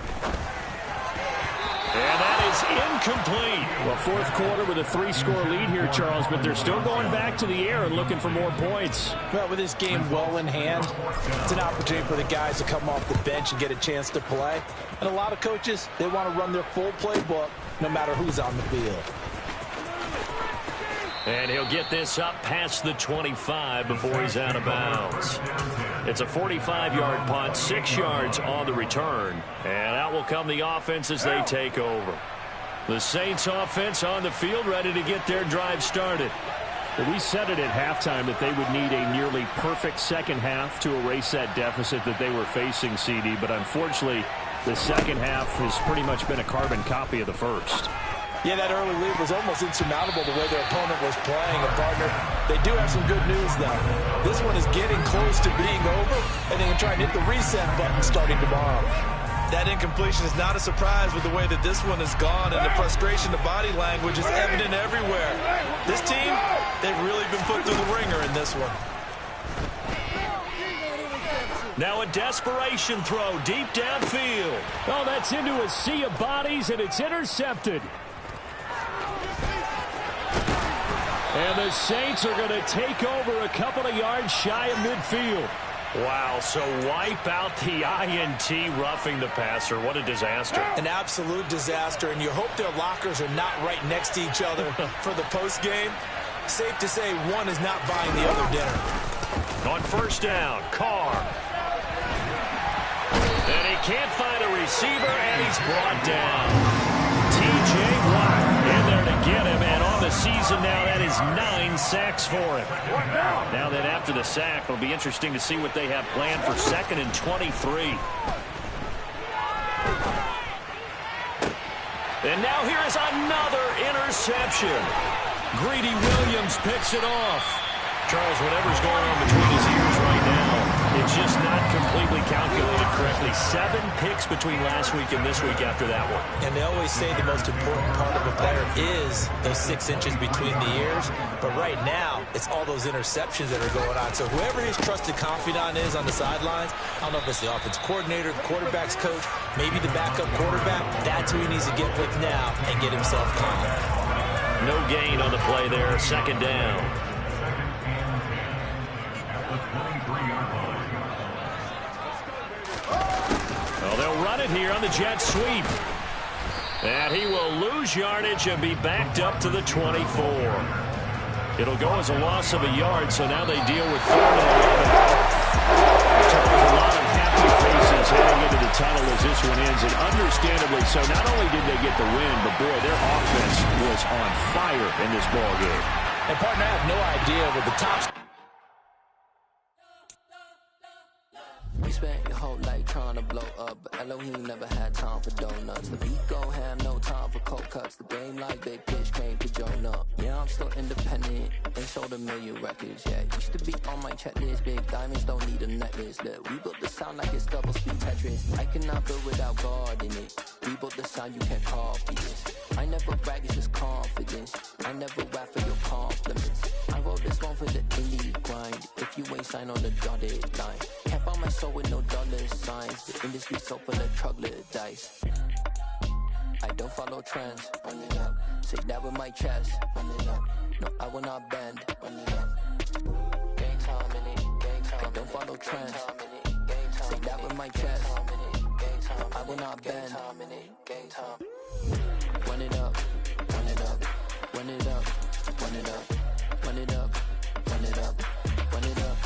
Speaker 1: And that is incomplete.
Speaker 2: Well, fourth quarter with a 3-score lead here, Charles, but they're still going back to the air and looking for more points.
Speaker 3: Well, with this game well in hand, it's an opportunity for the guys to come off the bench and get a chance to play. And a lot of coaches, they want to run their full playbook no matter who's on the field.
Speaker 1: And he'll get this up past the 25 before he's out of bounds. It's a 45-yard punt, 6 yards on the return. And out will come the offense as they take over. The Saints offense on the field, ready to get their drive started.
Speaker 2: Well, we said it at halftime that they would need a nearly perfect second half to erase that deficit that they were facing, CD. But unfortunately, the second half has pretty much been a carbon copy of the first.
Speaker 3: Yeah, that early lead was almost insurmountable the way their opponent was playing. And, partner, they do have some good news, though. This one is getting close to being over, and they can try and hit the reset button starting tomorrow. That incompletion is not a surprise with the way that this one has gone, and the frustration, the body language is evident everywhere. This team, they've really been put through the ringer in this one.
Speaker 1: Now a desperation throw deep downfield.
Speaker 2: Oh, that's into a sea of bodies, and it's intercepted. And the Saints are going to take over a couple of yards shy of midfield.
Speaker 1: Wow, so wipe out the INT roughing the passer. What a disaster.
Speaker 3: An absolute disaster, and you hope their lockers are not right next to each other for the postgame. Safe to say one is not buying the other dinner.
Speaker 1: On first down, Carr. And he can't find a receiver, and he's brought down. T.J. Watt in there to get him, and on the season now, that is 9 sacks for him. Now that after the sack, it'll be interesting to see what they have planned for 2nd and 23. And now here is another interception. Greedy Williams picks it off. Charles, whatever's going on between his ears right now, it's just not completely calculated correctly. 7 picks between last week and this week after that one.
Speaker 3: And they always say the most important part of a player is those 6 inches between the ears. But right now, it's all those interceptions that are going on. So whoever his trusted confidant is on the sidelines, I don't know if it's the offense coordinator, the quarterback's coach, maybe the backup quarterback, that's who he needs to get with now and get himself calm.
Speaker 1: No gain on the play there, 2nd down. Well, they'll run it here on the jet sweep. And he will lose yardage and be backed up to the 24. It'll go as a loss of a yard, so now they deal with 3rd and 11. There's a lot of happy faces heading into the tunnel as this one ends, and understandably so. Not only did they get the win, but boy, their offense was on fire in this ball game.
Speaker 3: And partner, I have no idea with the top.
Speaker 5: We spent your whole life trying to blow up, but Elohim never had time for donuts. The beat go ham, no time for cold cuts. The game like big pitch came to Jonah. Yeah, I'm still independent and sold a million records. Yeah, used to be on my checklist. Big diamonds don't need a necklace. Look, we built the sound like it's double speed Tetris. I cannot build without God in it. We built the sound, you can't copy this. I never brag, it's just confidence. I never rap for your compliments. I wrote this one for the indie grind. If you ain't signed on the dotted line, can't buy my soul with no dollar signs. The industry so full of troglodytes. I don't follow trends. Run it up. Say that with my chest. Run it up. No, I will not bend. Run it up. Game time in it. Game time. I don't follow trends. Say that with my chest. I will not bend. Game time. Run it up. Run it up. Run it up. Run it up. Run it up. Run it up.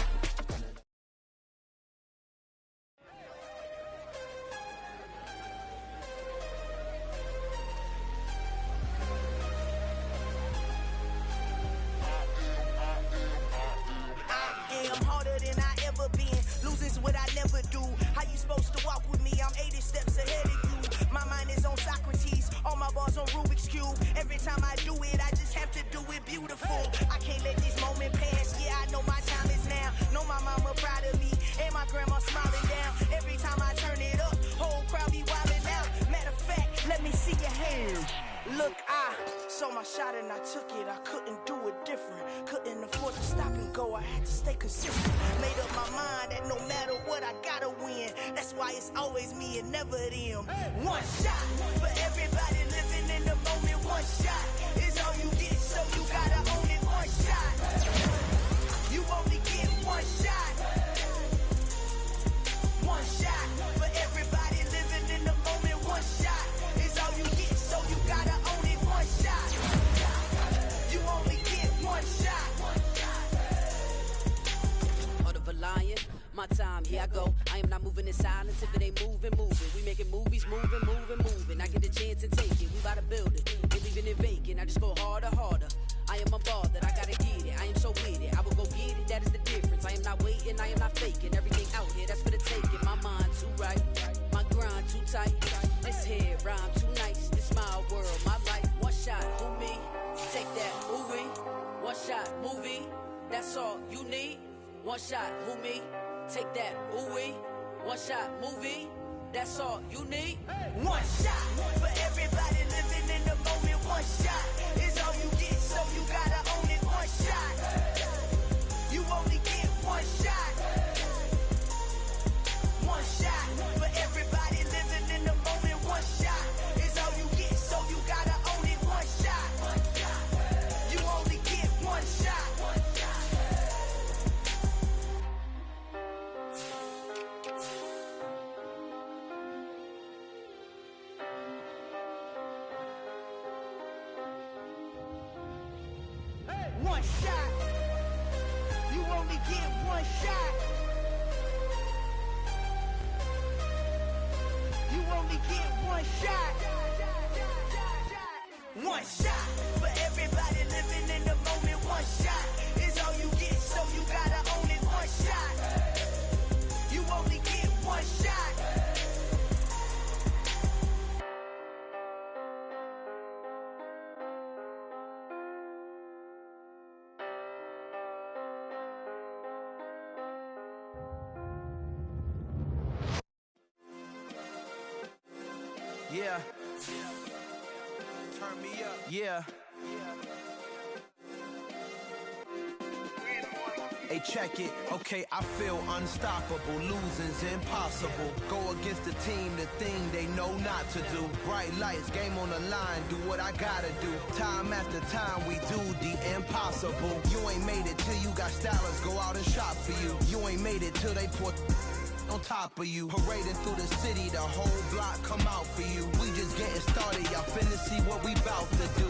Speaker 6: every time I do it, I just have to do it beautiful. I can't let this moment pass. Yeah, I know my time is now. Know my mama proud of me, and my grandma smiling down. Every time I turn it up, whole crowd be wildin' out. Matter of fact, let me see your hands. Look, I saw my shot and I took it. I couldn't do it different. Couldn't afford to stop and go. I had to stay consistent. Made up my mind that no matter what, I gotta win. That's why it's always me and never them. One shot for everybody living in the moment. One shot is all you get, so you gotta own it. One shot. You only get one shot. One shot for everybody living in the moment. One shot is all you get, so you gotta own it. One shot. You only get one shot.
Speaker 7: Heart of a lion, my time, here I go. I am not moving in silence if it ain't moving, moving. We making movies, moving, moving, moving. I get a chance and take it, we bout to build it. Ain't leaving it vacant, I just go harder, harder. I am a ball that I gotta get it. I am so with it, I will go get it, that is the difference. I am not waiting, I am not faking. Everything out here, that's for the taking. My mind too right, my grind too tight. This head rhyme too nice, this my world, my life. One shot, who me? Take that, movie. One shot, movie. That's all you need. One shot, who me? Take that, ooh-wee. One shot, movie. That's all you need.
Speaker 6: One shot for everybody living in the moment. One shot is all you get, so you gotta own it. One shot. You only get one shot. One shot for everybody living in the moment. One shot is all you get, so you gotta own it. One shot. You only get one shot. One shot. You only get one shot. You only get one shot. One shot for everybody living in the moment. One shot is all you get, so you gotta own it. One shot. You only get one shot.
Speaker 8: Yeah. Turn me up. Yeah. Hey, check it. Okay, I feel unstoppable. Losing's impossible. Go against the team, the thing they know not to do. Bright lights, game on the line. Do what I gotta do. Time after time, we do the impossible. You ain't made it till you got stylers. Go out and shop for you. You ain't made it till they put on top of you. Parading through the city, the whole block come out for you. We just getting started, y'all finna see what we bout to do.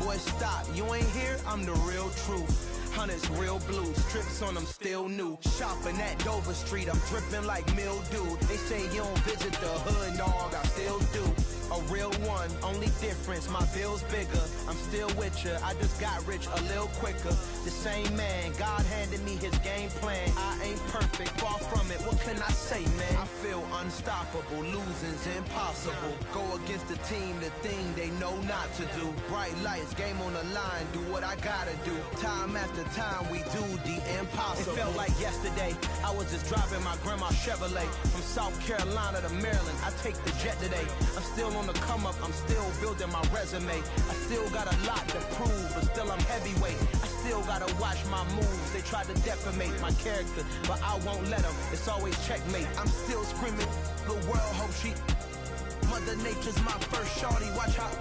Speaker 8: Boy, stop, you ain't here, I'm the real truth. Hunters real blue, strips on them still new. Shopping at Dover Street, I'm dripping like mildew. They say you don't visit the hood, dog, I still do. A real one, only difference, my bill's bigger. I'm still with ya, I just got rich a little quicker. The same man, God handed me his game plan. I ain't perfect, far from it, what can I say, man? I feel unstoppable, losing's impossible. Go against the team, the thing they know not to do. Bright lights, game on the line, do what I gotta do. Time after time, we do the impossible. It felt like yesterday, I was just driving my grandma's Chevrolet. From South Carolina to Maryland, I take the jet today. I'm still on the come up, I'm still building my resume. I still got a lot to prove, but still I'm heavyweight. I still gotta watch my moves. They try to defamate my character, but I won't let them. It's always checkmate. I'm still screaming, the world hope she. Mother Nature's my first shorty, watch how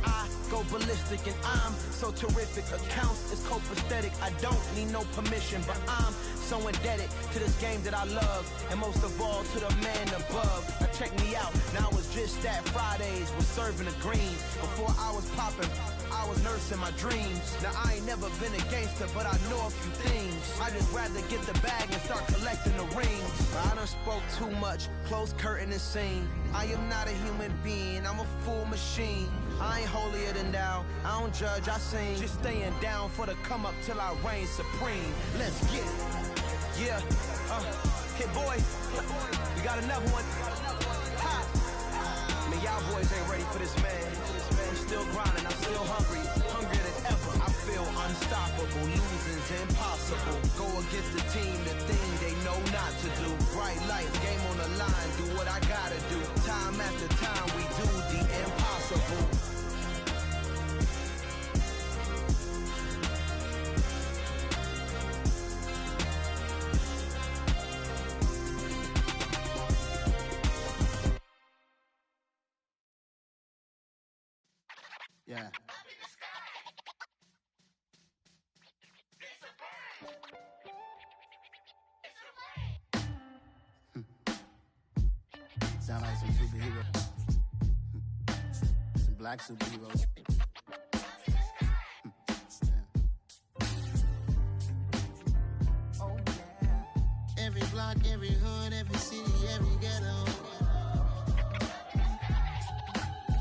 Speaker 8: I go ballistic and I'm so terrific. Accounts is copacetic, I don't need no permission, but I'm so indebted to this game that I love, and most of all to the man above. Now check me out, now it's just that Fridays was serving the greens. Before I was popping, I was nursing my dreams. Now I ain't never been a gangster, but I know a few things. I just rather get the bag and start collecting the rings. I done spoke too much, close curtain and scene. I am not a human being, I'm a full machine. I ain't holier than thou, I don't judge, I sing. Just staying down for the come up till I reign supreme. Let's get it. Yeah, hit boy, we got another one. Ha. Man, y'all boys ain't ready for this, man. I'm still grinding, I'm still hungry. hungry, hungrier than ever. I feel unstoppable, losing's impossible. Go against the team, the thing they know not to do. Bright lights, game on the line, do what I gotta do. Time after time, we do the impossible. Yeah. Sound like some superheroes. Some black superheroes. Oh, yeah. Every block, every hood, every city, every ghetto.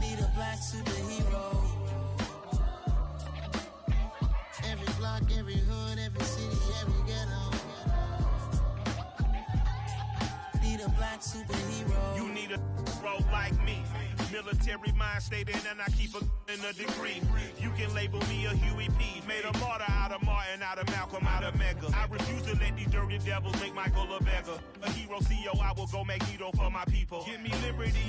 Speaker 8: Need a black superhero. Every block, every hood, every city, every ghetto. Need a black superhero.
Speaker 9: You need a role like me. Military mind stated, and I keep in a degree. You can label me a Huey P. Made a martyr out of Martin, out of Malcolm, out of Mega. I refuse to let these dirty devils make Michael a beggar. A hero CEO, I will go Magneto for my people. Give me liberty.